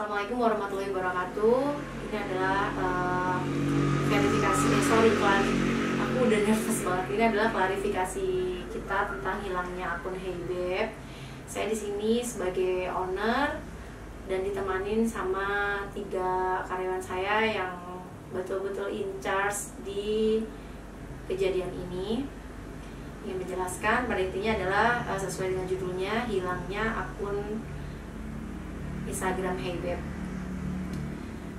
Assalamualaikum warahmatullahi wabarakatuh. Ini adalah verifikasi. Aku udah nervous banget. Ini adalah klarifikasi kita tentang hilangnya akun HeyBeb. Saya di sini sebagai owner dan ditemanin sama 3 karyawan saya yang betul-betul in charge di kejadian ini. Ingin menjelaskan, pada intinya adalah sesuai dengan judulnya, hilangnya akun Instagram HeyBeb.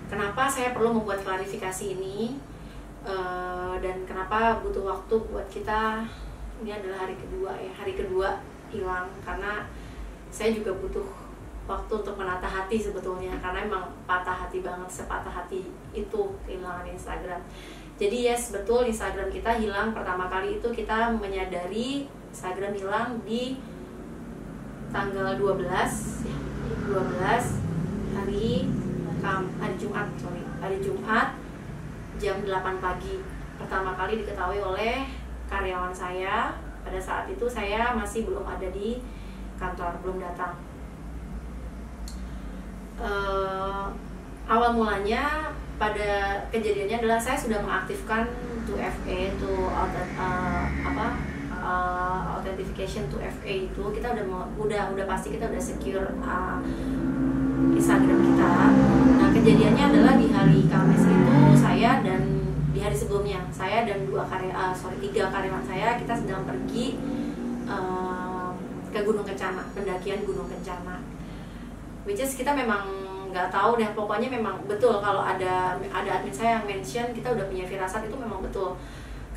Kenapa saya perlu membuat klarifikasi ini, dan kenapa butuh waktu buat kita? Ini adalah hari kedua hilang, karena saya juga butuh waktu untuk menata hati sebetulnya, karena emang patah hati banget, sepatah hati itu kehilangan Instagram. Jadi yes, betul, Instagram kita hilang. Pertama kali itu kita menyadari Instagram hilang di tanggal 12 hari Jumat jam 8 pagi. Pertama kali diketahui oleh karyawan saya. Pada saat itu saya masih belum ada di kantor, belum datang. Awal mulanya pada kejadiannya adalah saya sudah mengaktifkan 2FA, authentication 2FA itu. Kita udah pasti kita udah secure Instagram kita. Nah, kejadiannya adalah di hari Kamis itu saya dan di hari sebelumnya saya dan 3 karyawan saya, kita sedang pergi ke Gunung Kencana, pendakian Gunung Kencana. Which is kita memang nggak tahu deh, pokoknya memang betul kalau ada admin saya yang mention kita udah punya firasat, itu memang betul.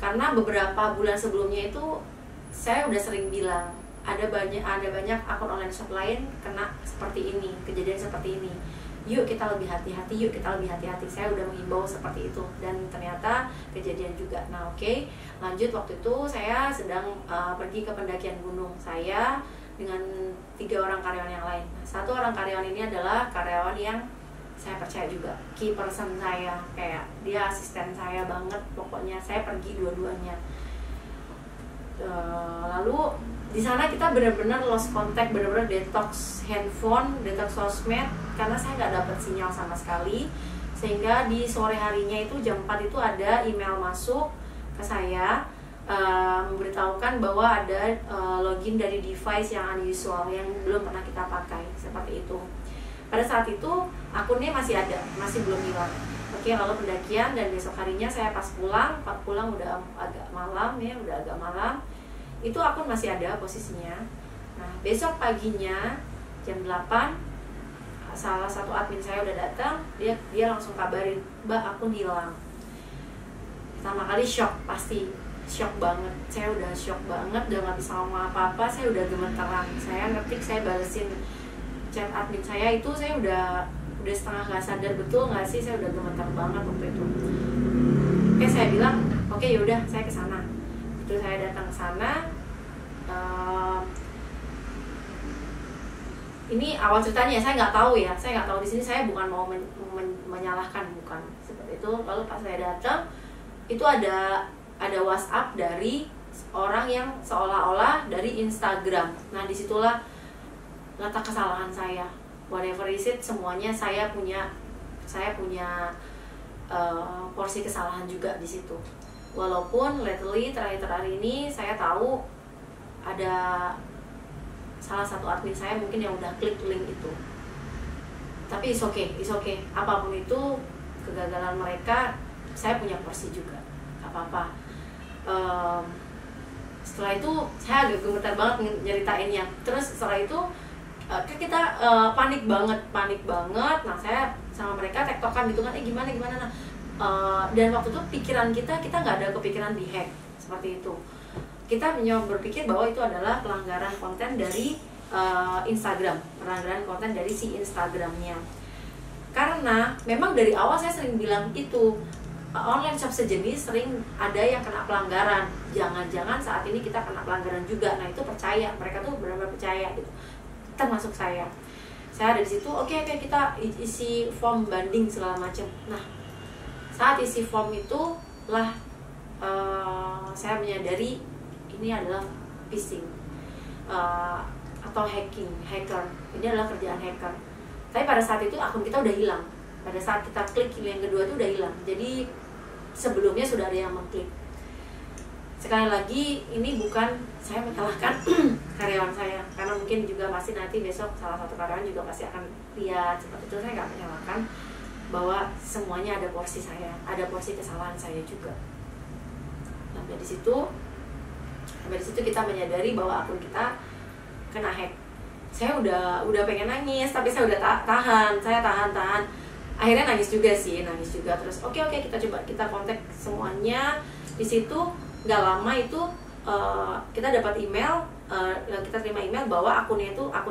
Karena beberapa bulan sebelumnya itu saya udah sering bilang ada banyak akun online shop lain kena seperti ini, kejadian seperti ini. Yuk kita lebih hati-hati. Saya udah menghimbau seperti itu, dan ternyata kejadian juga. Nah, oke. Lanjut, waktu itu saya sedang pergi ke pendakian gunung, saya dengan 3 orang karyawan yang lain. Nah, 1 orang karyawan ini adalah karyawan yang saya percaya juga, key person saya, kayak dia asisten saya banget. Pokoknya saya pergi dua-duanya. Lalu di sana kita benar-benar lost contact, benar-benar detox handphone, detox sosmed, karena saya nggak dapat sinyal sama sekali. Sehingga di sore harinya itu jam 4 itu ada email masuk ke saya, memberitahukan bahwa ada login dari device yang unusual, yang belum pernah kita pakai, seperti itu. Pada saat itu akunnya masih ada, masih belum hilang. Oke, lalu pendakian, dan besok harinya saya pas pulang udah agak malam ya, itu akun masih ada posisinya. Nah, besok paginya jam 8 salah satu admin saya udah datang, dia langsung kabarin, "Mbak, akun hilang." Pertama kali shock, pasti shock banget. Saya udah shock banget, udah nggak bisa ngomong apa-apa, saya udah gemeteran. Saya ngetik, saya balesin chat admin saya itu, saya udah setengah nggak sadar, betul nggak sih, saya udah gemetar banget waktu itu. Oke, saya bilang, oke yaudah, saya kesana. Terus saya datang ke sana. Ini awal ceritanya, saya nggak tahu di sini. Saya bukan mau menyalahkan, bukan seperti itu. Lalu pas saya datang, itu ada WhatsApp dari orang yang seolah-olah dari Instagram. Nah, disitulah letak kesalahan saya. Whatever is it, semuanya saya punya porsi kesalahan juga di situ. Walaupun lately terakhir ini saya tahu ada salah satu admin saya mungkin yang udah klik link itu. Tapi it's okay. Apapun itu kegagalan mereka, saya punya porsi juga. Gak apa-apa. Setelah itu saya agak gemetar banget nyeritainnya. Terus setelah itu kita panik banget. Nah, saya sama mereka tektokan gitu kan, gimana. Nah, dan waktu itu pikiran kita nggak ada kepikiran di hack seperti itu. Kita berpikir bahwa itu adalah pelanggaran konten dari Instagram, pelanggaran konten dari si Instagramnya. Karena memang dari awal saya sering bilang itu, online shop sejenis sering ada yang kena pelanggaran. Jangan-jangan saat ini kita kena pelanggaran juga. Nah, itu percaya, mereka tuh benar-benar percaya gitu. Termasuk saya ada di situ. Oke, kita isi form banding segala macam. Nah, saat isi form itu lah saya menyadari ini adalah phishing atau hacker. Ini adalah kerjaan hacker. Tapi pada saat itu akun kita udah hilang. Pada saat kita klik yang kedua itu udah hilang. Jadi sebelumnya sudah ada yang mengklik. Sekali lagi, ini bukan saya menyalahkan karyawan saya, karena mungkin juga pasti nanti besok salah satu karyawan juga pasti akan lihat seperti itu. Saya nggak menyalahkan, bahwa semuanya ada porsi saya, ada porsi kesalahan saya juga. Sampai di situ kita menyadari bahwa akun kita kena hack. Saya udah pengen nangis, tapi saya udah tahan. Akhirnya nangis juga. Terus oke, kita coba kita kontak semuanya. Di situ nggak lama itu kita dapat email, kita terima email bahwa akun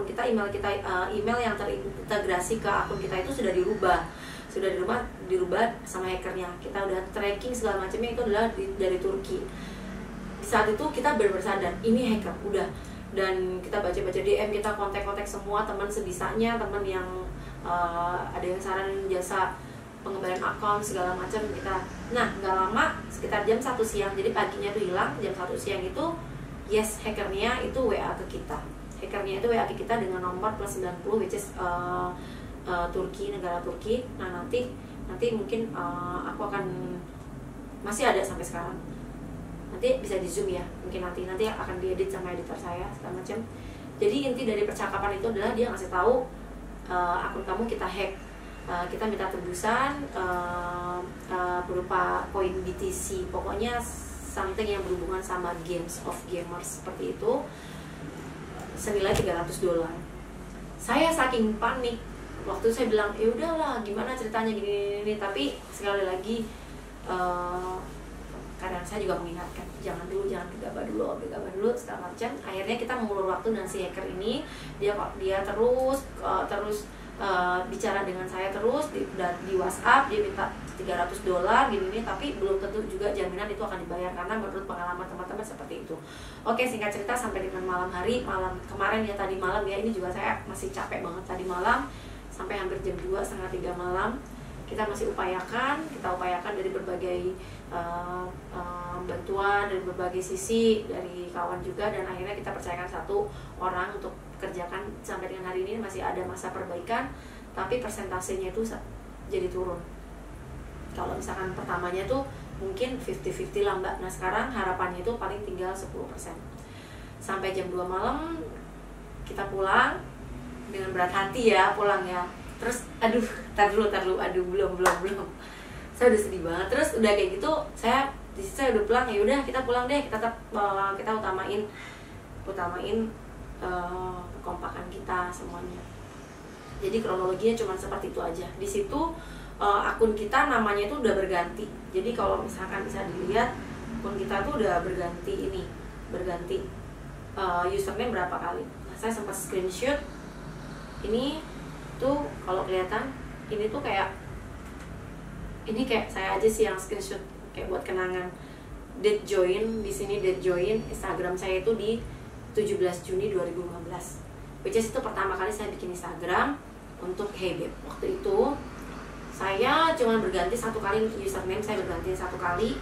kita, email yang terintegrasi ke akun kita itu sudah dirubah sama hackernya. Kita udah tracking segala macamnya, itu adalah dari Turki. Di saat itu kita sadar ini hacker udah, dan kita baca DM, kita kontak semua teman sebisanya, teman yang ada yang saranin jasa pengembalian akun segala macam kita. Nah, nggak lama, sekitar jam 1 siang, jadi paginya tuh hilang, jam 1 siang itu yes, hackernya itu WA ke kita. Dengan nomor +90, which is Turki, negara Turki. Nah, nanti mungkin aku akan masih ada sampai sekarang. Nanti bisa di zoom ya, mungkin nanti akan diedit sama editor saya segala macam. Jadi inti dari percakapan itu adalah dia ngasih tahu akun kamu kita hack. Kita minta tebusan berupa koin BTC, pokoknya something yang berhubungan sama games of gamers seperti itu, senilai $300. Saya saking panik waktu saya bilang ya udahlah, gimana ceritanya gini, tapi sekali lagi kadang saya juga mengingatkan jangan gegabah dulu segala macam. Akhirnya kita mengulur waktu dan si hacker ini dia terus bicara dengan saya terus di WhatsApp. Dia minta $300 gini, tapi belum tentu juga jaminan itu akan dibayar, karena menurut pengalaman teman-teman seperti itu. Oke, singkat cerita sampai dengan malam kemarin ya, tadi malam ya, ini juga saya masih capek banget tadi malam, sampai hampir jam 2, setengah 3 malam kita masih upayakan dari berbagai bantuan dari berbagai sisi, dari kawan juga, dan akhirnya kita percayakan satu orang untuk kerjakan. Sampai dengan hari ini masih ada masa perbaikan, tapi persentasenya itu jadi turun. Kalau misalkan pertamanya tuh mungkin 50-50 lah Mbak. Nah sekarang harapannya itu paling tinggal 10%. Sampai jam 2 malam kita pulang dengan berat hati ya, pulang ya. Terus tar dulu, belum. Saya udah sedih banget. Terus udah kayak gitu, saya udah pulang, ya udah kita pulang deh. Kita utamain kekompakan kita semuanya. Jadi kronologinya cuma seperti itu aja. Di situ akun kita namanya itu udah berganti. Jadi kalau misalkan bisa dilihat, akun kita tuh udah berganti username berapa kali. Nah, saya sempat screenshot. Ini tuh kalau kelihatan, ini tuh kayak saya aja sih yang screenshot kayak buat kenangan. Date join di sini, Instagram saya itu di 17 Juni 2015. Which is itu pertama kali saya bikin Instagram untuk Hey Babe. Waktu itu saya cuma berganti satu kali username, saya berganti satu kali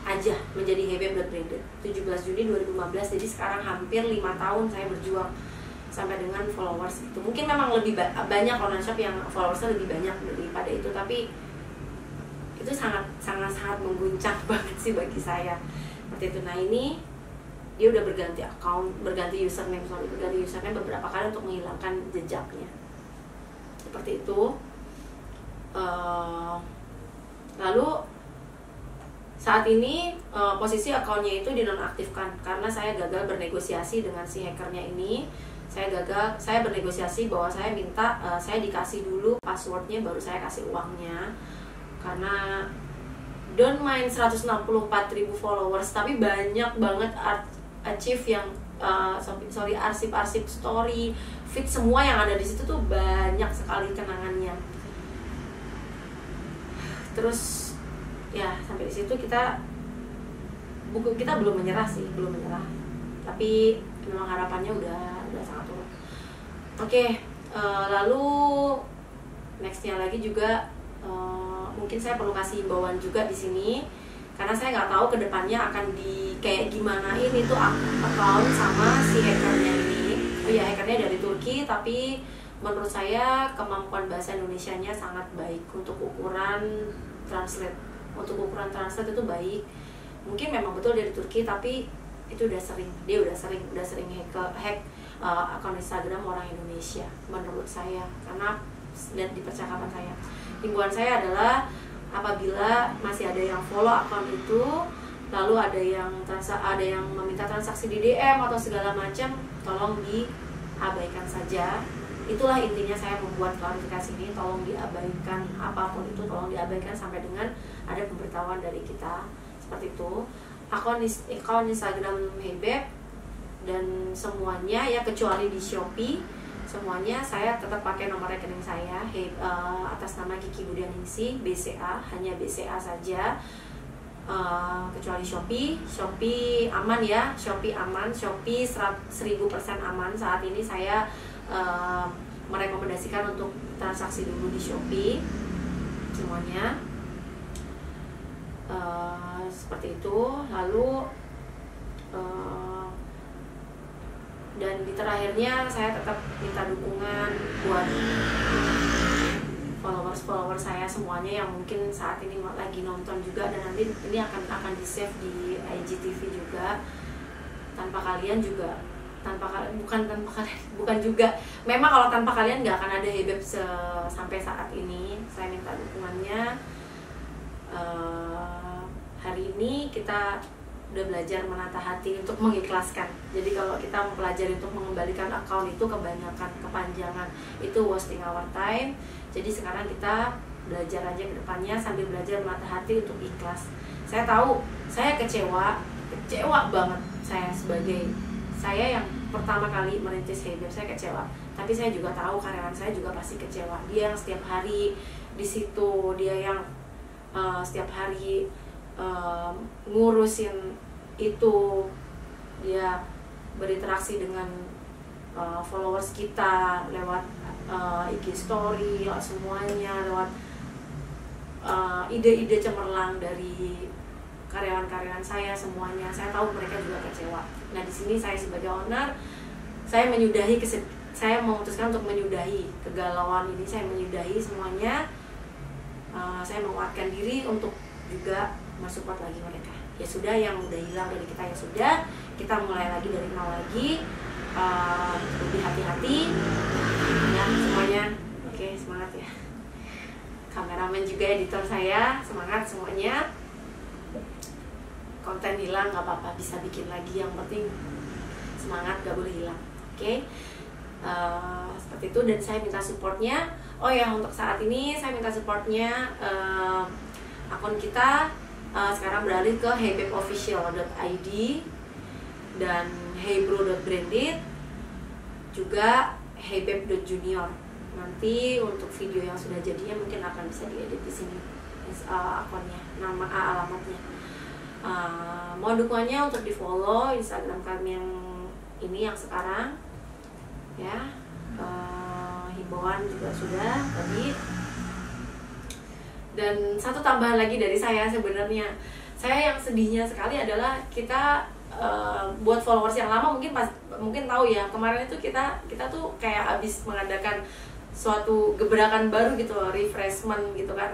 aja menjadi Hey Babe .branded 17 Juni 2015. Jadi sekarang hampir 5 tahun saya berjuang sampai dengan followers itu. Mungkin memang lebih banyak online shop yang followersnya lebih banyak daripada itu, tapi itu sangat mengguncang banget sih bagi saya seperti itu. Nah ini dia udah berganti username beberapa kali untuk menghilangkan jejaknya seperti itu. Lalu saat ini posisi akunnya itu dinonaktifkan karena saya gagal bernegosiasi dengan si hackernya ini. Saya bernegosiasi bahwa saya minta saya dikasih dulu passwordnya baru saya kasih uangnya, karena don't mind 164.000 followers tapi banyak banget achieve yang arsip story feed semua yang ada di situ tuh banyak sekali kenangannya. Terus ya sampai di situ kita belum menyerah, tapi memang harapannya udah sangat turun. Oke, lalu nextnya lagi juga mungkin saya perlu kasih himbauan juga di sini, karena saya nggak tahu kedepannya akan kayak gimana ini tuh account sama si hackernya ini. Oh ya, hackernya dari Turki tapi menurut saya kemampuan bahasa Indonesianya sangat baik untuk ukuran translate. Untuk ukuran translate itu baik. Mungkin memang betul dari Turki, tapi itu dia udah sering hack akun Instagram orang Indonesia menurut saya, karena lihat di percakapan saya. Himbauan saya adalah apabila masih ada yang follow akun itu, lalu ada yang meminta transaksi di DM atau segala macam, tolong diabaikan saja. Itulah intinya saya membuat klarifikasi ini, tolong diabaikan, apapun itu tolong diabaikan sampai dengan ada pemberitahuan dari kita, seperti itu. Akun Instagram Hebeb dan semuanya ya, kecuali di Shopee, semuanya saya tetap pakai nomor rekening saya atas nama Kiki Budianingsih, BCA, hanya BCA saja. Kecuali Shopee aman ya, Shopee aman, Shopee 1000% aman. Saat ini saya merekomendasikan untuk transaksi dulu di Shopee semuanya, seperti itu. Lalu dan di terakhirnya saya tetap minta dukungan buat followers saya semuanya yang mungkin saat ini lagi nonton juga, dan nanti ini akan di save di IGTV juga. Tanpa kalian juga, bukan juga, memang kalau tanpa kalian nggak akan ada Hebeb sampai saat ini. Saya minta dukungannya. Hari ini kita udah belajar menata hati untuk mengikhlaskan. Jadi kalau kita mempelajari untuk mengembalikan akun itu kepanjangan, itu wasting our time. Jadi sekarang kita belajar aja ke depannya sambil belajar menata hati untuk ikhlas. Saya tahu, saya kecewa banget. Saya yang pertama kali merintis Hebeb, saya kecewa. Tapi saya juga tahu karyawan saya juga pasti kecewa. Dia yang setiap hari di situ, dia yang setiap hari ngurusin itu, dia berinteraksi dengan followers kita lewat IG story, lewat semuanya, lewat ide-ide cemerlang dari karyawan-karyawan saya semuanya. Saya tahu mereka juga kecewa. Nah, di sini saya sebagai owner, saya memutuskan untuk menyudahi kegalauan ini. Saya menyudahi semuanya. Saya menguatkan diri untuk juga mensupport lagi mereka. Ya sudah, yang udah hilang dari kita ya sudah, kita mulai lagi dari nol lagi. Lebih hati-hati ya semuanya. Oke, semangat ya. Kameramen juga, editor saya, semangat semuanya. Konten hilang gak apa-apa, bisa bikin lagi, yang penting semangat, gak boleh hilang. Oke. Seperti itu, dan saya minta supportnya. Oh ya, untuk saat ini saya minta supportnya. Akun kita sekarang beralih ke hebebofficial.id dan hebro.branded, juga hebeb.junior. Nanti untuk video yang sudah jadinya mungkin akan bisa diedit di sini akunnya, nama alamatnya. Mohon dukungannya untuk di follow Instagram kami yang ini yang sekarang ya. Himbauan juga sudah tadi. Dan satu tambahan lagi dari saya, sebenarnya saya yang sedihnya sekali adalah kita buat followers yang lama mungkin tahu ya, kemarin itu kita tuh kayak habis mengadakan suatu gebrakan baru gitu, refreshment gitu kan,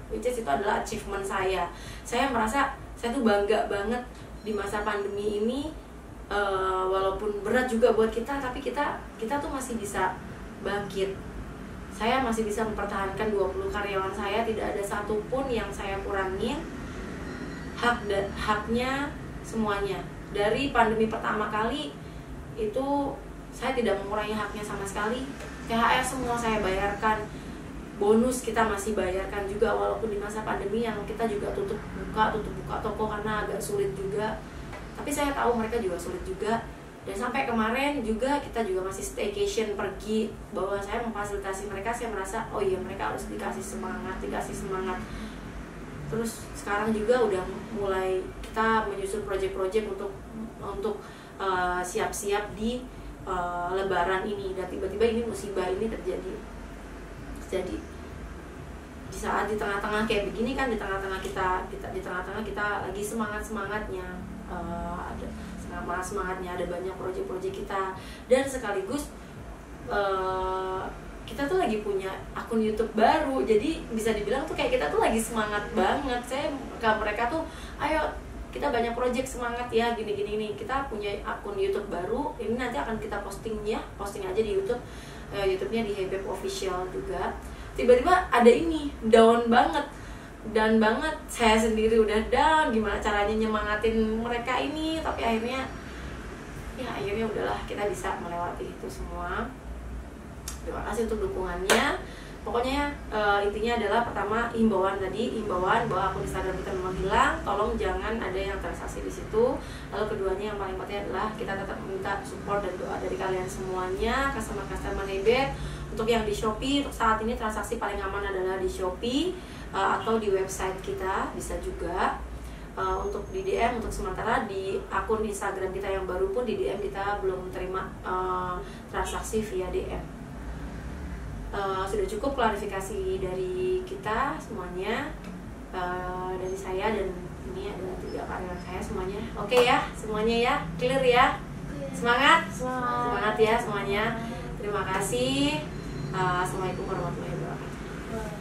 which is itu adalah achievement saya. Saya merasa saya tuh bangga banget di masa pandemi ini, walaupun berat juga buat kita, tapi kita tuh masih bisa bangkit. Saya masih bisa mempertahankan 20 karyawan saya, tidak ada satupun yang saya kurangin haknya semuanya. Dari pandemi pertama kali itu saya tidak mengurangi haknya sama sekali. THR semua saya bayarkan, bonus kita masih bayarkan juga, walaupun di masa pandemi yang kita juga tutup buka toko karena agak sulit juga. Tapi saya tahu mereka juga sulit juga. Dan sampai kemarin juga kita juga masih staycation, pergi, bahwa saya memfasilitasi mereka. Saya merasa oh iya, mereka harus dikasih semangat. Terus sekarang juga udah mulai kita menyusun proyek-proyek untuk siap-siap di Lebaran ini. Dan tiba-tiba ini musibah ini terjadi. Jadi di saat di tengah-tengah kayak begini kan, di tengah-tengah kita lagi semangatnya, ada banyak proyek-proyek kita, dan sekaligus kita tuh lagi punya akun YouTube baru, jadi bisa dibilang tuh kayak kita tuh lagi semangat banget. Saya ke mereka tuh, ayo kita banyak project, semangat ya, gini-gini nih. Kita punya akun YouTube baru, ini nanti akan kita posting aja di YouTube, YouTube-nya di Hebeb Official juga. Tiba-tiba ada ini, down banget, saya sendiri udah down, gimana caranya nyemangatin mereka ini, tapi akhirnya udahlah, kita bisa melewati itu semua. Terima kasih untuk dukungannya. Pokoknya intinya adalah pertama himbauan bahwa akun Instagram kita memang hilang, tolong jangan ada yang transaksi di situ. Lalu keduanya yang paling penting adalah kita tetap minta support dan doa dari kalian semuanya, customer Hebeb. Untuk yang di Shopee, untuk saat ini transaksi paling aman adalah di Shopee atau di website kita bisa juga. Untuk di DM, untuk sementara di akun Instagram kita yang baru pun di DM kita belum terima transaksi via DM. Sudah cukup klarifikasi dari kita semuanya, dari saya, dan ini adalah 3 karyawan saya semuanya. Oke ya, semuanya ya, clear ya, semangat ya semuanya. Terima kasih. Assalamualaikum warahmatullahi wabarakatuh.